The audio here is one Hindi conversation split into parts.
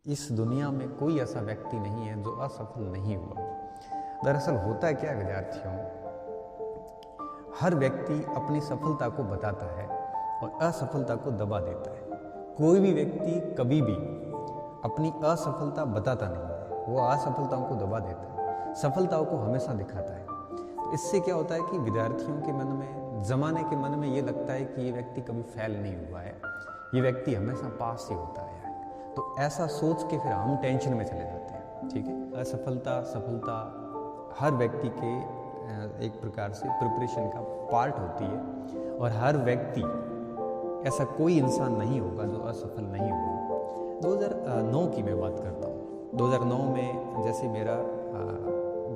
इस दुनिया में कोई ऐसा व्यक्ति नहीं है जो असफल नहीं हुआ। दरअसल होता क्या है विद्यार्थियों, हर व्यक्ति अपनी सफलता को बताता है और असफलता को दबा देता है। कोई भी व्यक्ति कभी भी अपनी असफलता बताता नहीं है, वो असफलताओं को दबा देता है, सफलताओं को हमेशा दिखाता है। तो इससे क्या होता है कि विद्यार्थियों के मन में, जमाने के मन में ये लगता है कि ये व्यक्ति कभी फेल नहीं हुआ है, ये व्यक्ति हमेशा पास ही होता है। तो ऐसा सोच के फिर हम टेंशन में चले जाते हैं। ठीक है, असफलता सफलता हर व्यक्ति के एक प्रकार से प्रिपरेशन का पार्ट होती है और हर व्यक्ति, ऐसा कोई इंसान नहीं होगा जो असफल नहीं होगा। 2009 की मैं बात करता हूँ। 2009 में जैसे मेरा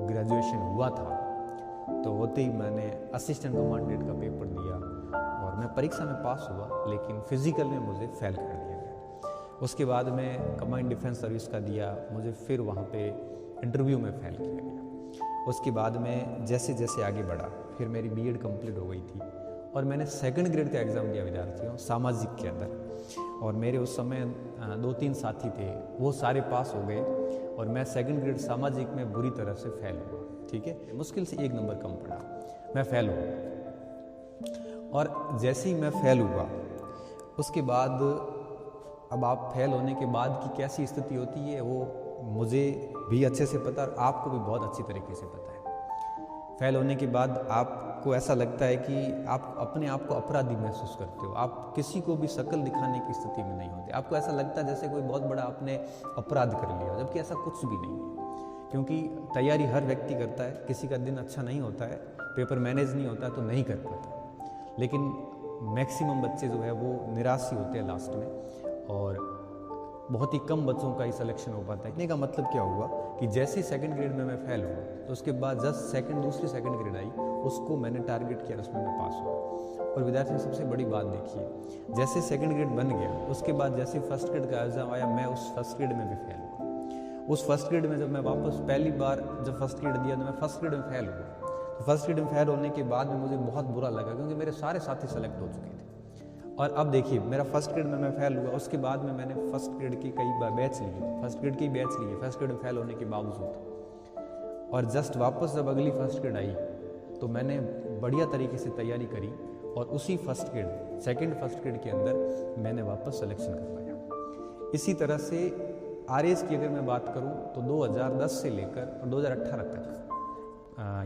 ग्रेजुएशन हुआ था तो होते ही मैंने असिस्टेंट कमांडेंट का पेपर दिया और मैं परीक्षा में पास हुआ, लेकिन फिजिकल में मुझे फेल कर दिया गया। उसके बाद मैं कमांड डिफेंस सर्विस का दिया, मुझे फिर वहाँ पे इंटरव्यू में फेल किया गया। उसके बाद में जैसे जैसे आगे बढ़ा, फिर मेरी बीएड कंप्लीट हो गई थी और मैंने सेकंड ग्रेड का एग्ज़ाम दिया विद्यार्थियों सामाजिक के अंदर। और मेरे उस समय 2-3 साथी थे, वो सारे पास हो गए और मैं सेकंड ग्रेड सामाजिक में बुरी तरह से फेल हुआ। ठीक है, मुश्किल से 1 नंबर कम पड़ा, मैं फेल हुआ। और जैसे ही मैं फेल हुआ उसके बाद, अब आप फेल होने के बाद की कैसी स्थिति होती है वो मुझे भी अच्छे से पता और आपको भी बहुत अच्छी तरीके से पता है। फेल होने के बाद आपको ऐसा लगता है कि आप अपने आप को अपराधी महसूस करते हो, आप किसी को भी शक्ल दिखाने की स्थिति में नहीं होते। आपको ऐसा लगता है जैसे कोई बहुत बड़ा आपने अपराध कर लिया, जबकि ऐसा कुछ भी नहीं है। क्योंकि तैयारी हर व्यक्ति करता है, किसी का दिन अच्छा नहीं होता है, पेपर मैनेज नहीं होता है तो नहीं कर पाता, लेकिन मैक्सिमम बच्चे जो है वो निराश ही होते हैं लास्ट में और बहुत ही कम बच्चों का ही सिलेक्शन हो पाता है। कहने का मतलब क्या हुआ कि जैसे ही सेकंड ग्रेड में मैं फेल हुआ तो उसके बाद जस्ट दूसरी सेकंड ग्रेड आई, उसको मैंने टारगेट किया, उसमें मैं पास हुआ। और विद्यार्थी ने सबसे बड़ी बात देखिए, जैसे सेकंड ग्रेड बन गया उसके बाद जैसे फर्स्ट ग्रेड का एग्जाम आया, मैं उस फर्स्ट ग्रेड में भी फेल हुआ। उस फर्स्ट ग्रेड में जब मैं वापस पहली बार जब फर्स्ट ग्रेड दिया तो मैं फर्स्ट ग्रेड में फेल हुआ। तो फर्स्ट ग्रेड में फेल होने के बाद में मुझे बहुत बुरा लगा, क्योंकि मेरे सारे साथी सेलेक्ट हो चुके थे। और अब देखिए, मेरा फर्स्ट ग्रेड में मैं फेल हुआ, उसके बाद में मैंने फर्स्ट ग्रेड की कई बार बैच लिए, फर्स्ट ग्रेड की बैच लिए फर्स्ट ग्रेड में फेल होने के बावजूद। और जस्ट वापस जब अगली फर्स्ट ग्रेड आई तो मैंने बढ़िया तरीके से तैयारी करी और उसी first grade, second first grade के अंदर मैंने वापस सिलेक्शन कर पाया। इसी तरह से आरएएस की अगर मैं बात करूं तो 2010 से लेकर 2018 तक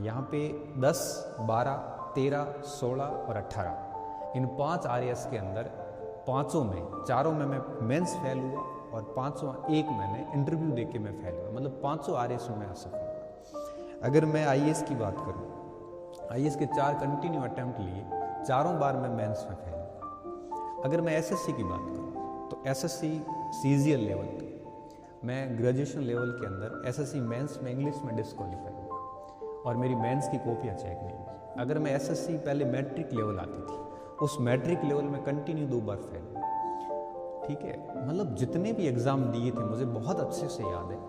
यहाँ पे 10, 12, 13, 16 और 18 इन 5 आरएएस के अंदर पाँचों में, चारों में मैं मेंस फेल हुआ और पाँचों एक मैंने इंटरव्यू देके मैं फेल हुआ, मतलब 500 आरएएस में मैं असफल हुआ। अगर मैं आईएएस की बात करूं, आईएएस के 4 कंटिन्यू अटेम्प्ट लिए, चारों बार मैं मेंस में फेल हुआ। अगर मैं एसएससी की बात करूं तो एसएससी सीजीएल लेवल मैं ग्रेजुएशन लेवल के अंदर एसएससी मेंस में इंग्लिश में डिस्क्वालीफाई हुआ और मेरी मेंस की कॉपियाँ चेक नहीं हुई। अगर मैं एसएससी पहले मैट्रिक लेवल आती थी, उस मैट्रिक लेवल में कंटिन्यू 2 बार फेल हुआ। ठीक है, मतलब जितने भी एग्ज़ाम दिए थे मुझे बहुत अच्छे से याद है,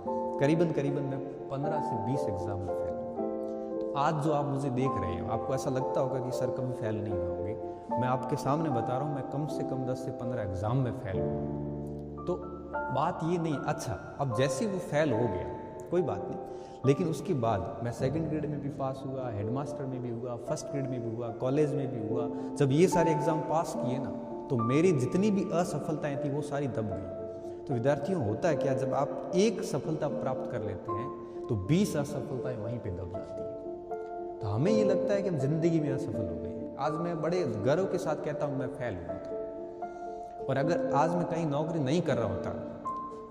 करीबन मैं 15 से 20 एग्ज़ाम में फेल हुआ। तो आज जो आप मुझे देख रहे हो, आपको ऐसा लगता होगा कि सर कभी फेल नहीं होंगे, मैं आपके सामने बता रहा हूँ, मैं कम से कम 10 से 15 एग्ज़ाम में फेल हुआ। तो बात ये नहीं, अच्छा अब जैसे वो फेल हो गया कोई बात नहीं, लेकिन उसके बाद मैं सेकंड ग्रेड में भी पास हुआ, हेडमास्टर में भी हुआ, फर्स्ट ग्रेड में भी हुआ, कॉलेज में भी हुआ। जब ये सारे एग्ज़ाम पास किए ना तो मेरी जितनी भी असफलताएं थी वो सारी दब गई। तो विद्यार्थियों, होता है क्या, जब आप एक सफलता प्राप्त कर लेते हैं तो 20 असफलताएं वहीं पे दब जाती हैं। तो हमें ये लगता है कि हम जिंदगी में असफल हो गए हैं। आज मैं बड़े गर्व के साथ कहता हूँ मैं फेल हुआ था, और अगर आज मैं कहीं नौकरी नहीं कर रहा होता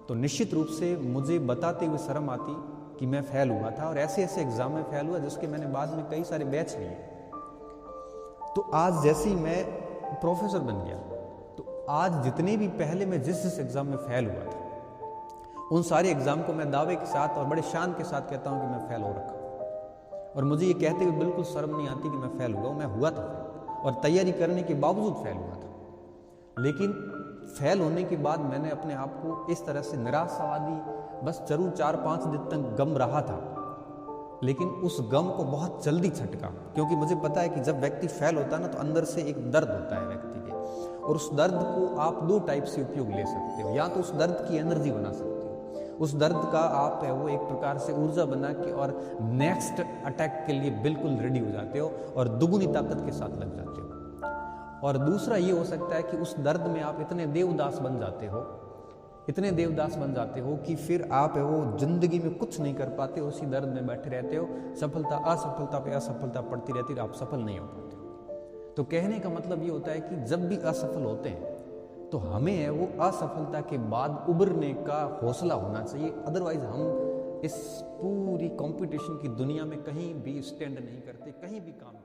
तो निश्चित रूप से मुझे बताते हुए शर्म आती कि मैं फेल हुआ था और ऐसे ऐसे एग्जाम में फेल हुआ जिसके मैंने बाद में कई सारे बैच लिए। तो आज जैसे ही मैं प्रोफेसर बन गया तो आज जितने भी पहले मैं जिस एग्जाम में फेल हुआ था उन सारे एग्जाम को मैं दावे के साथ और बड़े शान के साथ कहता हूं कि मैं फेल हो रखा। और मुझे ये कहते हुए बिल्कुल शर्म नहीं आती कि मैं फेल हुआ, मैं हुआ था और तैयारी करने के बावजूद फेल हुआ था। लेकिन फेल होने के बाद मैंने अपने आप को इस तरह से निराशावादी, बस जरूर 4-5 दिन तक गम रहा था, लेकिन उस गम को बहुत जल्दी छटका, क्योंकि मुझे पता है कि जब व्यक्ति फेल होता है ना तो अंदर से एक दर्द होता है व्यक्ति के, और उस दर्द को आप 2 टाइप से उपयोग ले सकते हो। या तो उस दर्द की एनर्जी बना सकते हो, उस दर्द का आप है वो एक प्रकार से ऊर्जा बना के और नेक्स्ट अटैक के लिए बिल्कुल रेडी हो जाते हो और दुगुनी ताकत के साथ लग जाते हो। और दूसरा ये हो सकता है कि उस दर्द में आप इतने देवदास बन जाते हो, इतने देवदास बन जाते हो कि फिर आप है वो जिंदगी में कुछ नहीं कर पाते, उसी दर्द में बैठे रहते हो, सफलता असफलता पे असफलता पड़ती रहती है, आप सफल नहीं हो पाते। तो कहने का मतलब ये होता है कि जब भी असफल होते हैं तो हमें है वो असफलता के बाद उभरने का हौसला होना चाहिए, अदरवाइज हम इस पूरी कंपटीशन की दुनिया में कहीं भी स्टैंड नहीं करते, कहीं भी काम